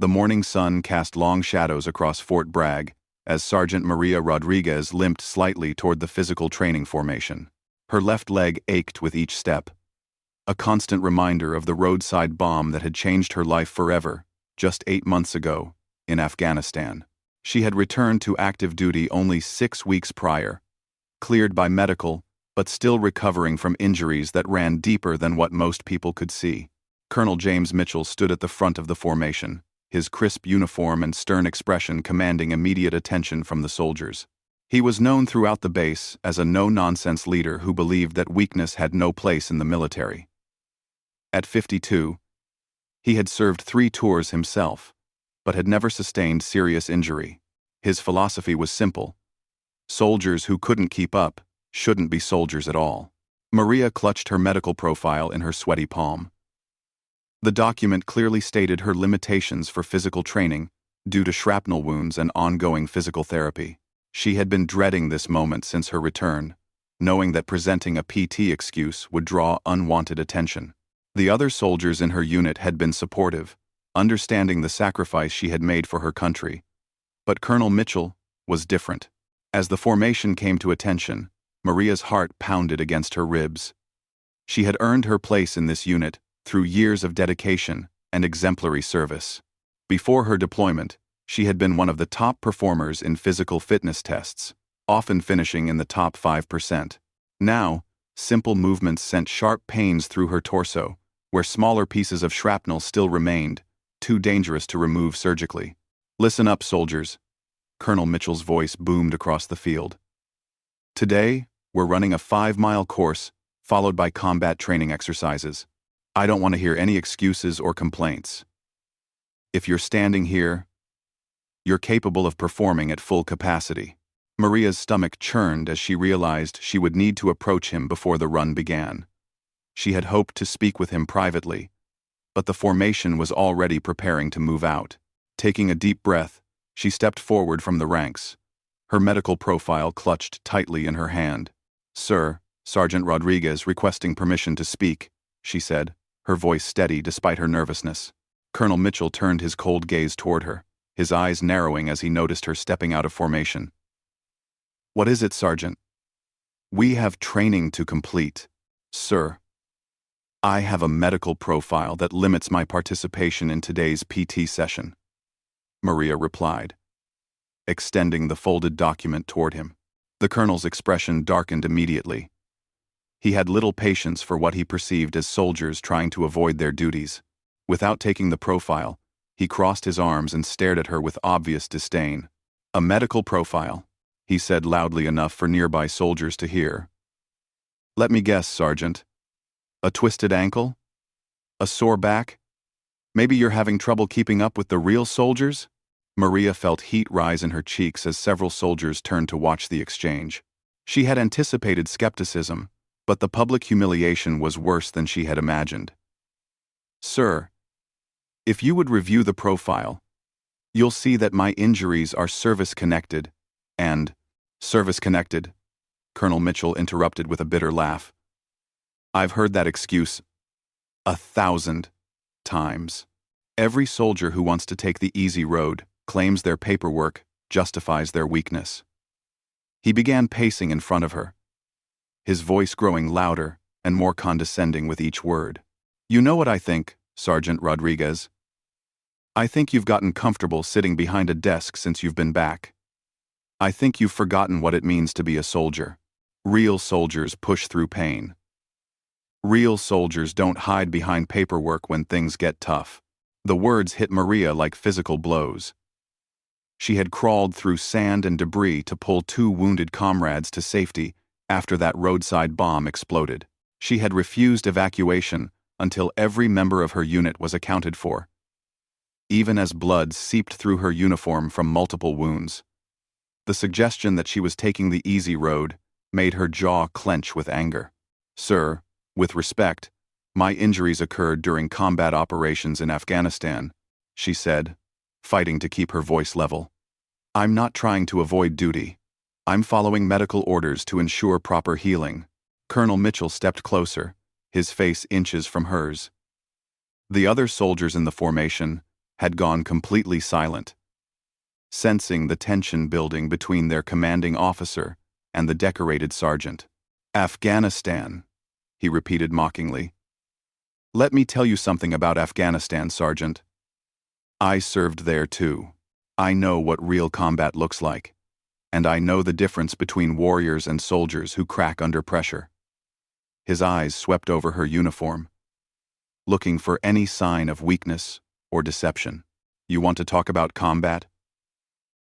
The morning sun cast long shadows across Fort Bragg as Sergeant Maria Rodriguez limped slightly toward the physical training formation. Her left leg ached with each step, a constant reminder of the roadside bomb that had changed her life forever, just 8 months ago, in Afghanistan. She had returned to active duty only 6 weeks prior, cleared by medical, but still recovering from injuries that ran deeper than what most people could see. Colonel James Mitchell stood at the front of the formation, his crisp uniform and stern expression commanding immediate attention from the soldiers. He was known throughout the base as a no-nonsense leader who believed that weakness had no place in the military. At 52, he had served 3 tours himself, but had never sustained serious injury. His philosophy was simple: soldiers who couldn't keep up shouldn't be soldiers at all. Maria clutched her medical profile in her sweaty palm. The document clearly stated her limitations for physical training due to shrapnel wounds and ongoing physical therapy. She had been dreading this moment since her return, knowing that presenting a PT excuse would draw unwanted attention. The other soldiers in her unit had been supportive, understanding the sacrifice she had made for her country. But Colonel Mitchell was different. As the formation came to attention, Maria's heart pounded against her ribs. She had earned her place in this unit through years of dedication and exemplary service. Before her deployment, she had been one of the top performers in physical fitness tests, often finishing in the top 5%. Now, simple movements sent sharp pains through her torso, where smaller pieces of shrapnel still remained, too dangerous to remove surgically. "Listen up, soldiers," Colonel Mitchell's voice boomed across the field. "Today, we're running a 5-mile course, followed by combat training exercises. I don't want to hear any excuses or complaints. If you're standing here, you're capable of performing at full capacity." Maria's stomach churned as she realized she would need to approach him before the run began. She had hoped to speak with him privately, but the formation was already preparing to move out. Taking a deep breath, she stepped forward from the ranks, her medical profile clutched tightly in her hand. "Sir, Sergeant Rodriguez requesting permission to speak," she said, her voice steady despite her nervousness. Colonel Mitchell turned his cold gaze toward her, his eyes narrowing as he noticed her stepping out of formation. "What is it, Sergeant?" "We have training to complete, sir. I have a medical profile that limits my participation in today's PT session," Maria replied, extending the folded document toward him. The colonel's expression darkened immediately. He had little patience for what he perceived as soldiers trying to avoid their duties. Without taking the profile, he crossed his arms and stared at her with obvious disdain. "A medical profile," he said loudly enough for nearby soldiers to hear. "Let me guess, Sergeant. A twisted ankle? A sore back? Maybe you're having trouble keeping up with the real soldiers?" Maria felt heat rise in her cheeks as several soldiers turned to watch the exchange. She had anticipated skepticism, but the public humiliation was worse than she had imagined. "Sir, if you would review the profile, you'll see that my injuries are service-connected, and—" "Service-connected," Colonel Mitchell interrupted with a bitter laugh. "I've heard that excuse 1,000 times. Every soldier who wants to take the easy road claims their paperwork justifies their weakness." He began pacing in front of her, his voice growing louder and more condescending with each word. "You know what I think, Sergeant Rodriguez? I think you've gotten comfortable sitting behind a desk since you've been back. I think you've forgotten what it means to be a soldier. Real soldiers push through pain. Real soldiers don't hide behind paperwork when things get tough." The words hit Maria like physical blows. She had crawled through sand and debris to pull 2 wounded comrades to safety after that roadside bomb exploded. She had refused evacuation until every member of her unit was accounted for, even as blood seeped through her uniform from multiple wounds. The suggestion that she was taking the easy road made her jaw clench with anger. "Sir, with respect, my injuries occurred during combat operations in Afghanistan," she said, fighting to keep her voice level. "I'm not trying to avoid duty. I'm following medical orders to ensure proper healing." Colonel Mitchell stepped closer, his face inches from hers. The other soldiers in the formation, had gone completely silent. Sensing the tension building between their commanding officer and the decorated sergeant. Afghanistan, he repeated mockingly. Let me tell you something about Afghanistan, Sergeant. I served there too. I know what real combat looks like. And I know the difference between warriors and soldiers who crack under pressure. His eyes swept over her uniform, looking for any sign of weakness or deception. You want to talk about combat?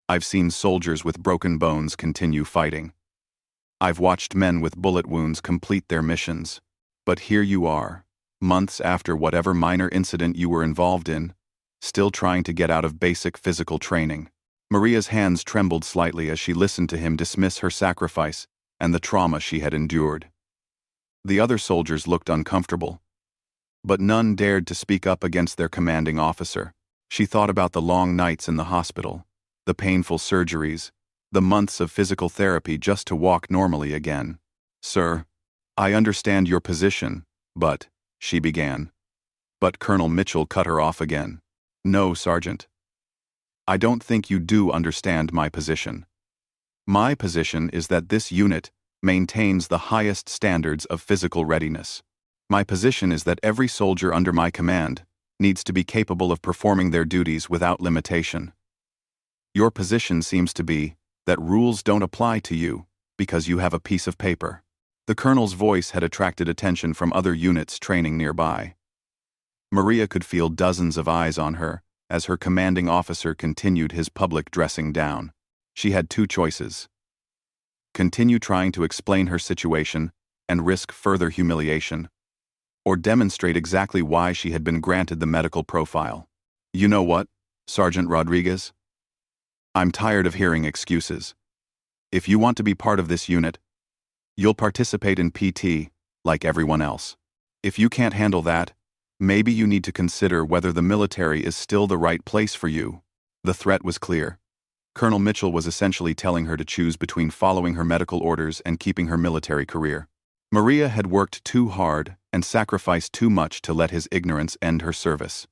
I've seen soldiers with broken bones continue fighting. I've watched men with bullet wounds complete their missions. But here you are, months after whatever minor incident you were involved in, still trying to get out of basic physical training. Maria's hands trembled slightly as she listened to him dismiss her sacrifice and the trauma she had endured. The other soldiers looked uncomfortable, but none dared to speak up against their commanding officer. She thought about the long nights in the hospital, the painful surgeries, the months of physical therapy just to walk normally again. Sir, I understand your position, but, she began. But Colonel Mitchell cut her off again. No, Sergeant. I don't think you do understand my position. My position is that this unit maintains the highest standards of physical readiness. My position is that every soldier under my command needs to be capable of performing their duties without limitation. Your position seems to be that rules don't apply to you because you have a piece of paper. The colonel's voice had attracted attention from other units training nearby. Maria could feel dozens of eyes on her as her commanding officer continued his public dressing down. She had two choices: continue trying to explain her situation and risk further humiliation, or demonstrate exactly why she had been granted the medical profile. You know what, Sergeant Rodriguez? I'm tired of hearing excuses. If you want to be part of this unit, you'll participate in PT like everyone else. If you can't handle that, maybe you need to consider whether the military is still the right place for you. The threat was clear. Colonel Mitchell was essentially telling her to choose between following her medical orders and keeping her military career. Maria had worked too hard and sacrificed too much to let his ignorance end her service.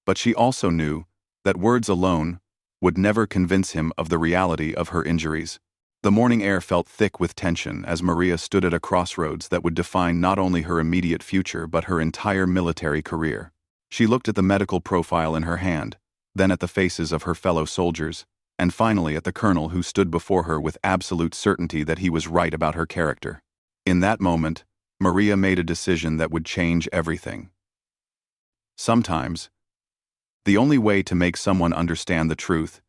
But she also knew that words alone would never convince him of the reality of her injuries. The morning air felt thick with tension as Maria stood at a crossroads that would define not only her immediate future but her entire military career. She looked at the medical profile in her hand, then at the faces of her fellow soldiers, and finally at the colonel who stood before her with absolute certainty that he was right about her character. In that moment, Maria made a decision that would change everything. Sometimes, the only way to make someone understand the truth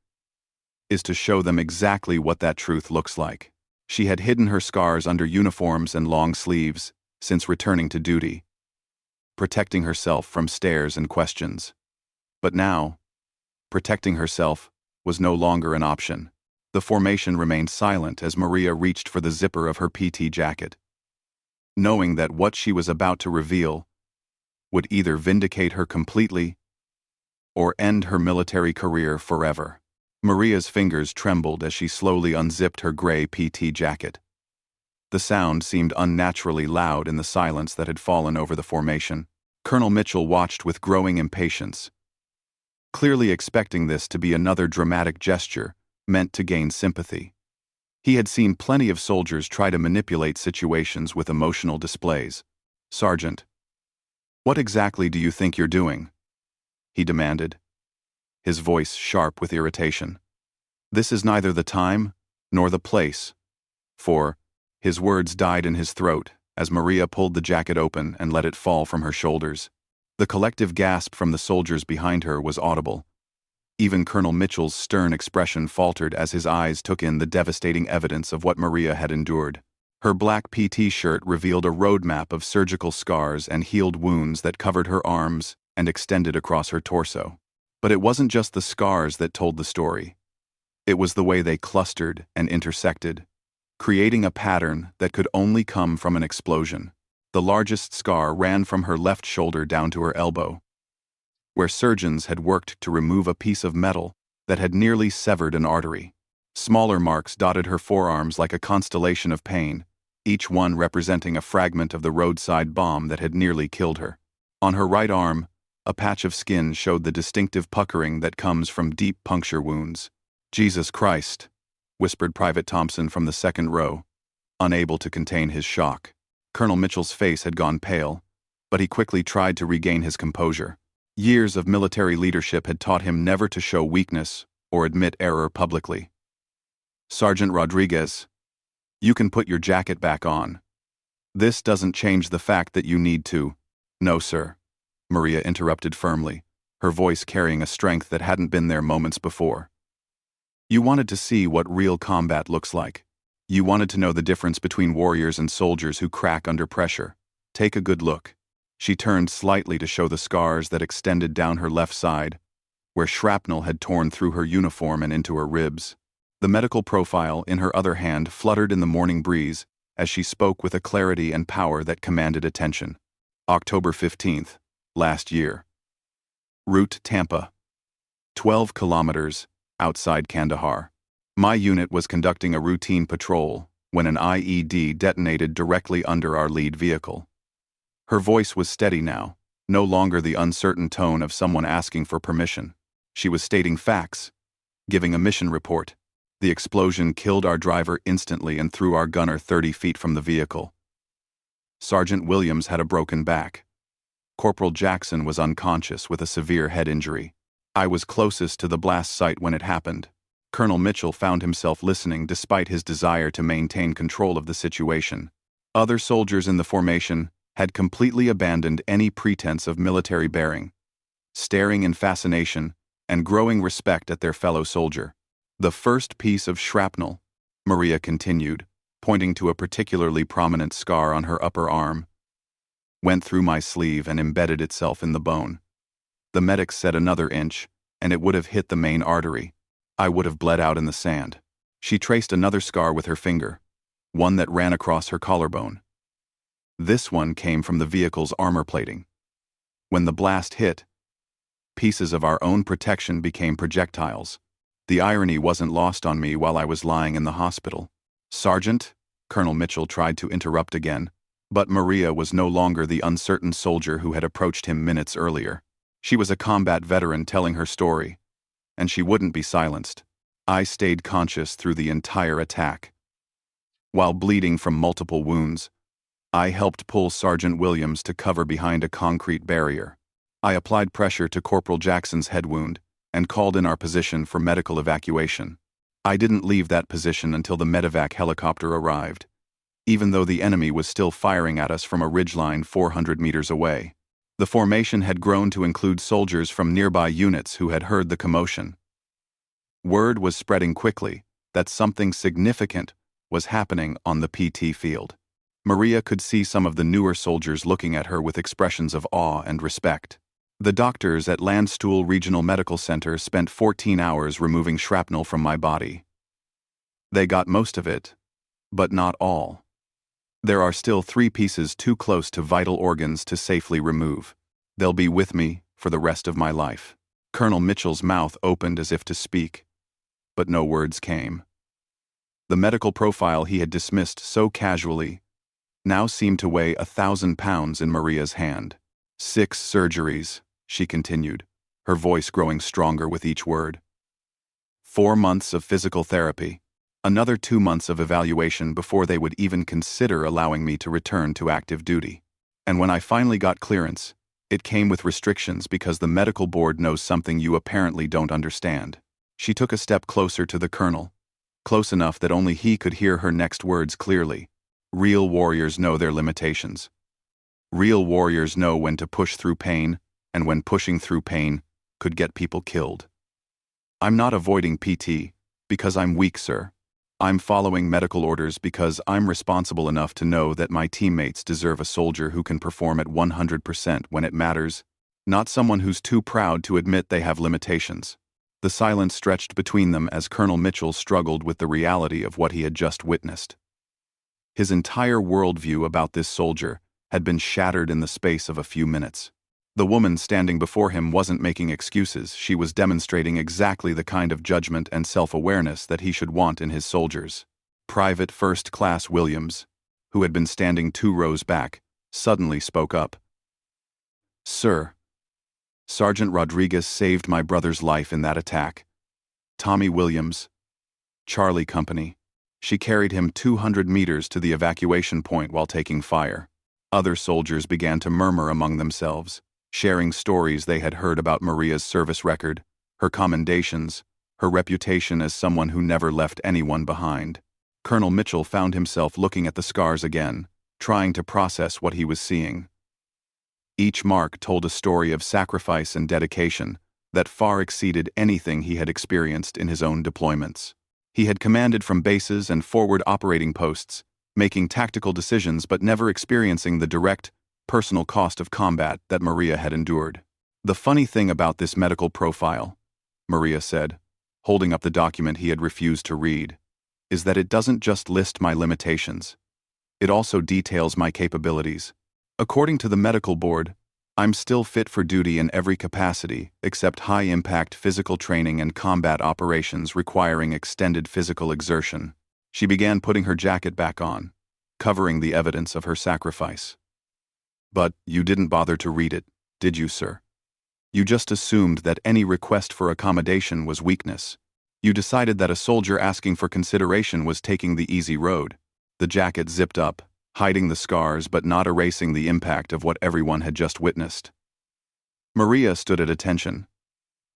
is to show them exactly what that truth looks like. She had hidden her scars under uniforms and long sleeves since returning to duty, protecting herself from stares and questions. But now, protecting herself was no longer an option. The formation remained silent as Maria reached for the zipper of her PT jacket, knowing that what she was about to reveal would either vindicate her completely or end her military career forever. Maria's fingers trembled as she slowly unzipped her gray PT jacket. The sound seemed unnaturally loud in the silence that had fallen over the formation. Colonel Mitchell watched with growing impatience, clearly expecting this to be another dramatic gesture meant to gain sympathy. He had seen plenty of soldiers try to manipulate situations with emotional displays. "Sergeant, what exactly do you think you're doing?" he demanded, his voice sharp with irritation. "This is neither the time nor the place for—" His words died in his throat as Maria pulled the jacket open and let it fall from her shoulders. The collective gasp from the soldiers behind her was audible. Even Colonel Mitchell's stern expression faltered as his eyes took in the devastating evidence of what Maria had endured. Her black PT shirt revealed a roadmap of surgical scars and healed wounds that covered her arms and extended across her torso. But it wasn't just the scars that told the story. It was the way they clustered and intersected, creating a pattern that could only come from an explosion. The largest scar ran from her left shoulder down to her elbow, where surgeons had worked to remove a piece of metal that had nearly severed an artery. Smaller marks dotted her forearms like a constellation of pain, each one representing a fragment of the roadside bomb that had nearly killed her. On her right arm, A patch of skin showed the distinctive puckering that comes from deep puncture wounds. "Jesus Christ," whispered Private Thompson from the second row, unable to contain his shock. Colonel Mitchell's face had gone pale, but he quickly tried to regain his composure. Years of military leadership had taught him never to show weakness or admit error publicly. "Sergeant Rodriguez, you can put your jacket back on. This doesn't change the fact that you need to—" "No, sir," Maria interrupted firmly, her voice carrying a strength that hadn't been there moments before. "You wanted to see what real combat looks like. You wanted to know the difference between warriors and soldiers who crack under pressure. Take a good look." She turned slightly to show the scars that extended down her left side, where shrapnel had torn through her uniform and into her ribs. The medical profile, in her other hand, fluttered in the morning breeze as she spoke with a clarity and power that commanded attention. "October 15th, last year. Route Tampa. 12 kilometers outside Kandahar. My unit was conducting a routine patrol when an IED detonated directly under our lead vehicle." Her voice was steady now, no longer the uncertain tone of someone asking for permission. She was stating facts, giving a mission report. "The explosion killed our driver instantly and threw our gunner 30 feet from the vehicle. Sergeant Williams had a broken back. Corporal Jackson was unconscious with a severe head injury. I was closest to the blast site when it happened." Colonel Mitchell found himself listening despite his desire to maintain control of the situation. Other soldiers in the formation had completely abandoned any pretense of military bearing, staring in fascination and growing respect at their fellow soldier. "The first piece of shrapnel," Maria continued, pointing to a particularly prominent scar on her upper arm, "went through my sleeve and embedded itself in the bone. The medics said another inch, and it would have hit the main artery. I would have bled out in the sand." She traced another scar with her finger, one that ran across her collarbone. This one came from the vehicle's armor plating. When the blast hit, pieces of our own protection became projectiles. The irony wasn't lost on me while I was lying in the hospital. "Sergeant," Colonel Mitchell tried to interrupt again, but Maria was no longer the uncertain soldier who had approached him minutes earlier. She was a combat veteran telling her story, and she wouldn't be silenced. "I stayed conscious through the entire attack. While bleeding from multiple wounds, I helped pull Sergeant Williams to cover behind a concrete barrier. I applied pressure to Corporal Jackson's head wound and called in our position for medical evacuation. I didn't leave that position until the medevac helicopter arrived, even though the enemy was still firing at us from a ridgeline 400 meters away. The formation had grown to include soldiers from nearby units who had heard the commotion. Word was spreading quickly that something significant was happening on the PT field. Maria could see some of the newer soldiers looking at her with expressions of awe and respect. The doctors at Landstuhl Regional Medical Center spent 14 hours removing shrapnel from my body. They got most of it, but not all. There are still 3 pieces too close to vital organs to safely remove. They'll be with me for the rest of my life." Colonel Mitchell's mouth opened as if to speak, but no words came. The medical profile he had dismissed so casually now seemed to weigh 1,000 pounds in Maria's hand. 6 surgeries, she continued, her voice growing stronger with each word. 4 months of physical therapy. Another 2 months of evaluation before they would even consider allowing me to return to active duty. And when I finally got clearance, it came with restrictions because the medical board knows something you apparently don't understand. She took a step closer to the colonel, close enough that only he could hear her next words clearly. "Real warriors know their limitations. Real warriors know when to push through pain, and when pushing through pain could get people killed. I'm not avoiding PT because I'm weak, sir. I'm following medical orders because I'm responsible enough to know that my teammates deserve a soldier who can perform at 100% when it matters, not someone who's too proud to admit they have limitations." The silence stretched between them as Colonel Mitchell struggled with the reality of what he had just witnessed. His entire worldview about this soldier had been shattered in the space of a few minutes. The woman standing before him wasn't making excuses, she was demonstrating exactly the kind of judgment and self-awareness that he should want in his soldiers. Private First Class Williams, who had been standing 2 rows back, suddenly spoke up. "Sir, Sergeant Rodriguez saved my brother's life in that attack. Tommy Williams, Charlie Company. She carried him 200 meters to the evacuation point while taking fire. Other soldiers began to murmur among themselves, sharing stories they had heard about Maria's service record, her commendations, her reputation as someone who never left anyone behind. Colonel Mitchell found himself looking at the scars again, trying to process what he was seeing. Each mark told a story of sacrifice and dedication that far exceeded anything he had experienced in his own deployments. He had commanded from bases and forward operating posts, making tactical decisions but never experiencing the direct, personal cost of combat that Maria had endured. "The funny thing about this medical profile," Maria said, holding up the document he had refused to read, "is that it doesn't just list my limitations. It also details my capabilities. According to the medical board, I'm still fit for duty in every capacity except high-impact physical training and combat operations requiring extended physical exertion." She began putting her jacket back on, covering the evidence of her sacrifice. "But you didn't bother to read it, did you, sir? You just assumed that any request for accommodation was weakness. You decided that a soldier asking for consideration was taking the easy road." The jacket zipped up, hiding the scars but not erasing the impact of what everyone had just witnessed. Maria stood at attention,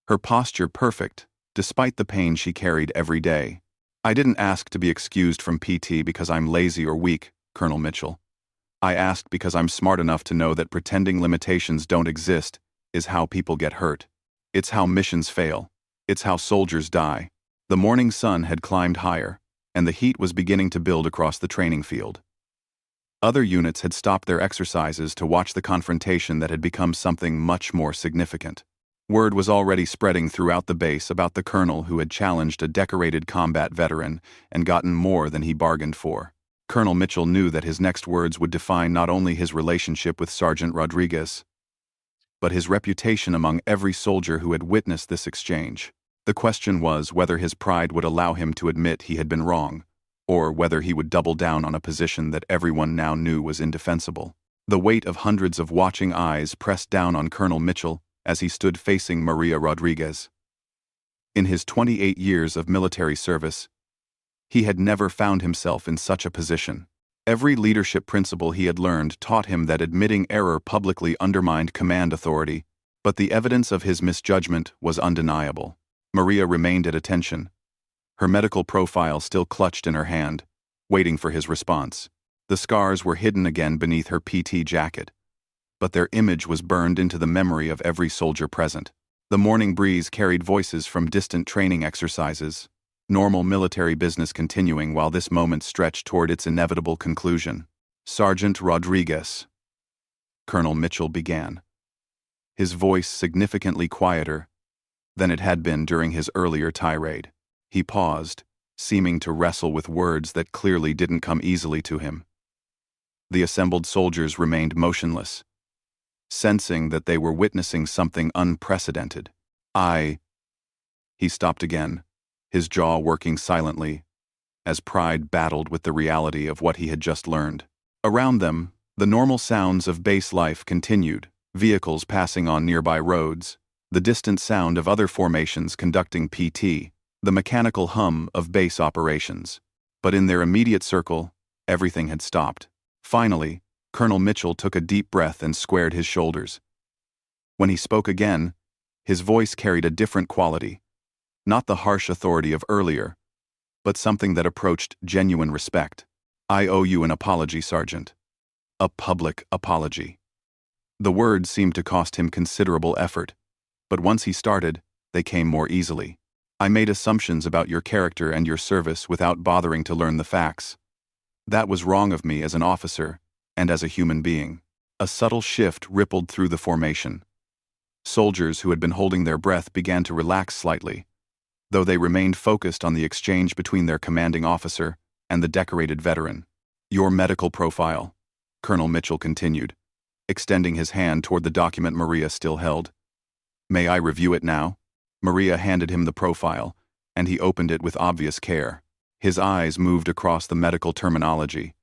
her posture perfect, despite the pain she carried every day. "I didn't ask to be excused from PT because I'm lazy or weak, Colonel Mitchell. I asked because I'm smart enough to know that pretending limitations don't exist is how people get hurt. It's how missions fail. It's how soldiers die." The morning sun had climbed higher, and the heat was beginning to build across the training field. Other units had stopped their exercises to watch the confrontation that had become something much more significant. Word was already spreading throughout the base about the colonel who had challenged a decorated combat veteran and gotten more than he bargained for. Colonel Mitchell knew that his next words would define not only his relationship with Sergeant Rodriguez, but his reputation among every soldier who had witnessed this exchange. The question was whether his pride would allow him to admit he had been wrong, or whether he would double down on a position that everyone now knew was indefensible. The weight of hundreds of watching eyes pressed down on Colonel Mitchell as he stood facing Maria Rodriguez. In his 28 years of military service, he had never found himself in such a position. Every leadership principle he had learned taught him that admitting error publicly undermined command authority, but the evidence of his misjudgment was undeniable. Maria remained at attention, her medical profile still clutched in her hand, waiting for his response. The scars were hidden again beneath her PT jacket, but their image was burned into the memory of every soldier present. The morning breeze carried voices from distant training exercises, normal military business continuing while this moment stretched toward its inevitable conclusion. "Sergeant Rodriguez," Colonel Mitchell began, his voice significantly quieter than it had been during his earlier tirade. He paused, seeming to wrestle with words that clearly didn't come easily to him. The assembled soldiers remained motionless, sensing that they were witnessing something unprecedented. He stopped again, his jaw working silently, as pride battled with the reality of what he had just learned. Around them, the normal sounds of base life continued, vehicles passing on nearby roads, the distant sound of other formations conducting PT, the mechanical hum of base operations. But in their immediate circle, everything had stopped. Finally, Colonel Mitchell took a deep breath and squared his shoulders. When he spoke again, his voice carried a different quality, not the harsh authority of earlier, but something that approached genuine respect. "I owe you an apology, Sergeant. A public apology." The words seemed to cost him considerable effort, but once he started, they came more easily. "I made assumptions about your character and your service without bothering to learn the facts. That was wrong of me as an officer and as a human being." A subtle shift rippled through the formation. Soldiers who had been holding their breath began to relax slightly, though they remained focused on the exchange between their commanding officer and the decorated veteran. "Your medical profile," Colonel Mitchell continued, extending his hand toward the document Maria still held. "May I review it now?" Maria handed him the profile, and he opened it with obvious care. His eyes moved across the medical terminology,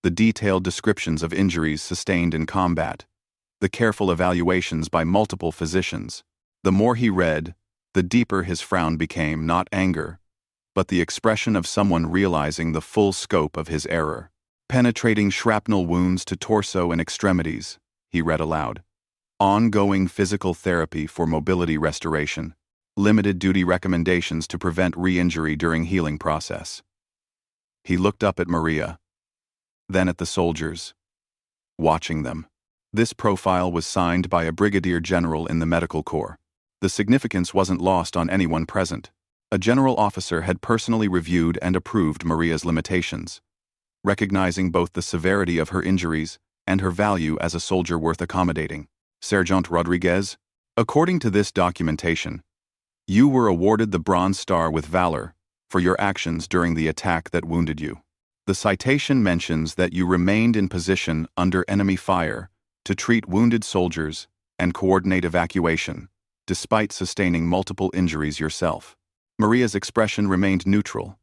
the detailed descriptions of injuries sustained in combat, the careful evaluations by multiple physicians. The more he read, the deeper his frown became, not anger, but the expression of someone realizing the full scope of his error. Penetrating shrapnel wounds to torso and extremities, he read aloud. Ongoing physical therapy for mobility restoration. Limited duty recommendations to prevent re-injury during healing process. He looked up at Maria, then at the soldiers, watching them. This profile was signed by a brigadier general in the medical corps. The significance wasn't lost on anyone present. A general officer had personally reviewed and approved Maria's limitations, recognizing both the severity of her injuries and her value as a soldier worth accommodating. Sergeant Rodriguez, according to this documentation, you were awarded the Bronze Star with Valor for your actions during the attack that wounded you. The citation mentions that you remained in position under enemy fire to treat wounded soldiers and coordinate evacuation, despite sustaining multiple injuries yourself. Maria's expression remained neutral,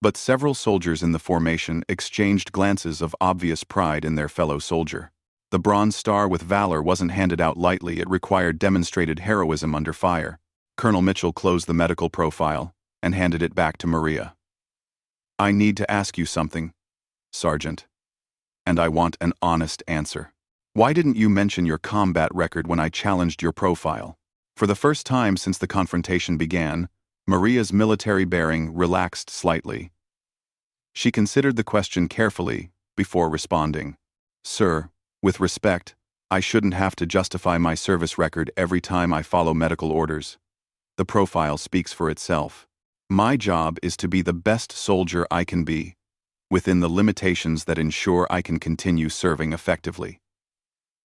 but several soldiers in the formation exchanged glances of obvious pride in their fellow soldier. The Bronze Star with Valor wasn't handed out lightly, it required demonstrated heroism under fire. Colonel Mitchell closed the medical profile and handed it back to Maria. I need to ask you something, Sergeant, and I want an honest answer. Why didn't you mention your combat record when I challenged your profile? For the first time since the confrontation began, Maria's military bearing relaxed slightly. She considered the question carefully before responding. Sir, with respect, I shouldn't have to justify my service record every time I follow medical orders. The profile speaks for itself. My job is to be the best soldier I can be, within the limitations that ensure I can continue serving effectively.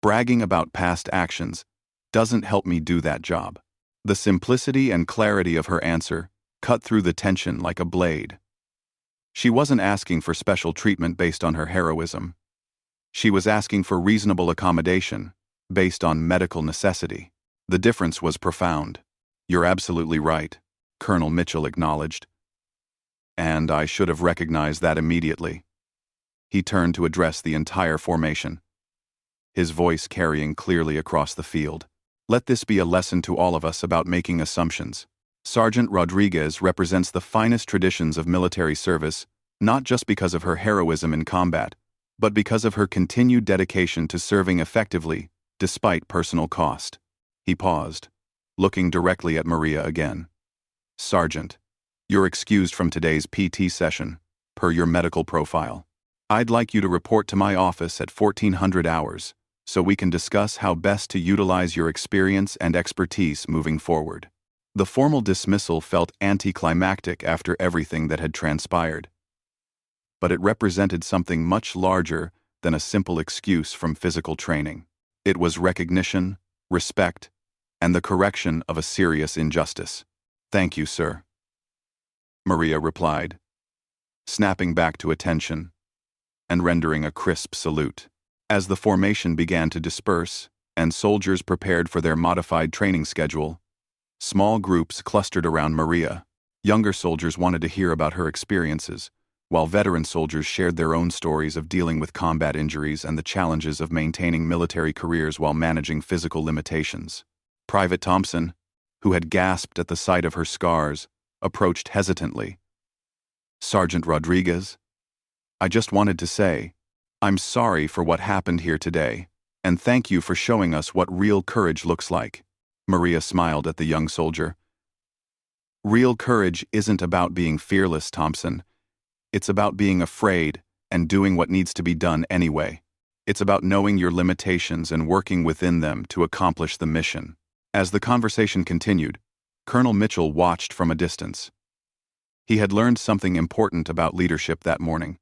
Bragging about past actions doesn't help me do that job. The simplicity and clarity of her answer cut through the tension like a blade. She wasn't asking for special treatment based on her heroism. She was asking for reasonable accommodation based on medical necessity. The difference was profound. You're absolutely right, Colonel Mitchell acknowledged. And I should have recognized that immediately. He turned to address the entire formation, his voice carrying clearly across the field. Let this be a lesson to all of us about making assumptions. Sergeant Rodriguez represents the finest traditions of military service, not just because of her heroism in combat, but because of her continued dedication to serving effectively, despite personal cost. He paused, looking directly at Maria again. Sergeant, you're excused from today's PT session, per your medical profile. I'd like you to report to my office at 1400 hours, so we can discuss how best to utilize your experience and expertise moving forward. The formal dismissal felt anticlimactic after everything that had transpired. But it represented something much larger than a simple excuse from physical training. It was recognition, respect, and the correction of a serious injustice. Thank you, sir, Maria replied, snapping back to attention and rendering a crisp salute. As the formation began to disperse and soldiers prepared for their modified training schedule, small groups clustered around Maria. Younger soldiers wanted to hear about her experiences, while veteran soldiers shared their own stories of dealing with combat injuries and the challenges of maintaining military careers while managing physical limitations. Private Thompson, who had gasped at the sight of her scars, approached hesitantly. Sergeant Rodriguez, I just wanted to say, I'm sorry for what happened here today, and thank you for showing us what real courage looks like. Maria smiled at the young soldier. Real courage isn't about being fearless, Thompson. It's about being afraid and doing what needs to be done anyway. It's about knowing your limitations and working within them to accomplish the mission. As the conversation continued, Colonel Mitchell watched from a distance. He had learned something important about leadership that morning.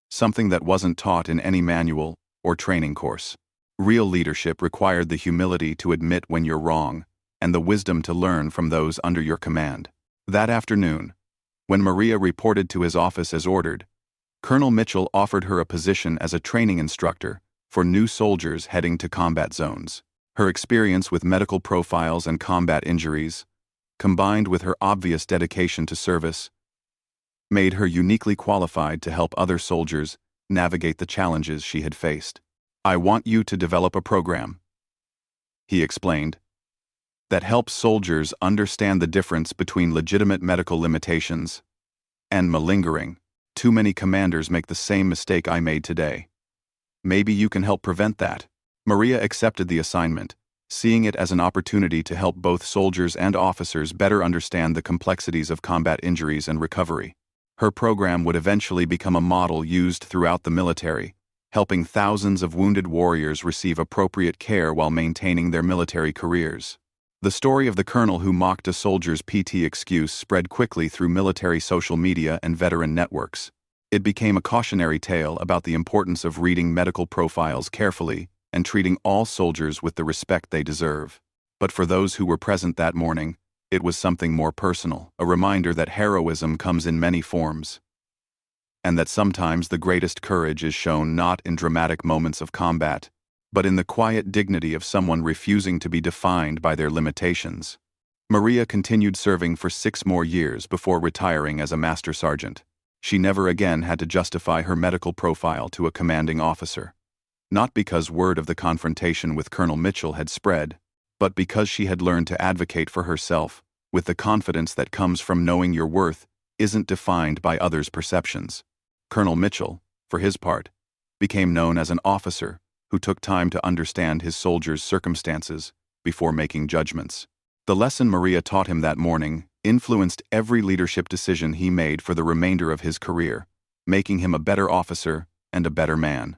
Something that wasn't taught in any manual or training course. Real leadership required the humility to admit when you're wrong and the wisdom to learn from those under your command. That afternoon, when Maria reported to his office as ordered, Colonel Mitchell offered her a position as a training instructor for new soldiers heading to combat zones. Her experience with medical profiles and combat injuries, combined with her obvious dedication to service, made her uniquely qualified to help other soldiers navigate the challenges she had faced. I want you to develop a program, he explained, that helps soldiers understand the difference between legitimate medical limitations and malingering. Too many commanders make the same mistake I made today. Maybe you can help prevent that." Maria accepted the assignment, seeing it as an opportunity to help both soldiers and officers better understand the complexities of combat injuries and recovery. Her program would eventually become a model used throughout the military, helping thousands of wounded warriors receive appropriate care while maintaining their military careers. The story of the colonel who mocked a soldier's PT excuse spread quickly through military social media and veteran networks. It became a cautionary tale about the importance of reading medical profiles carefully and treating all soldiers with the respect they deserve. But for those who were present that morning, it was something more personal, a reminder that heroism comes in many forms, and that sometimes the greatest courage is shown not in dramatic moments of combat, but in the quiet dignity of someone refusing to be defined by their limitations. Maria continued serving for 6 more years before retiring as a master sergeant. She never again had to justify her medical profile to a commanding officer. Not because word of the confrontation with Colonel Mitchell had spread, but because she had learned to advocate for herself, with the confidence that comes from knowing your worth isn't defined by others' perceptions. Colonel Mitchell, for his part, became known as an officer who took time to understand his soldiers' circumstances before making judgments. The lesson Maria taught him that morning influenced every leadership decision he made for the remainder of his career, making him a better officer and a better man.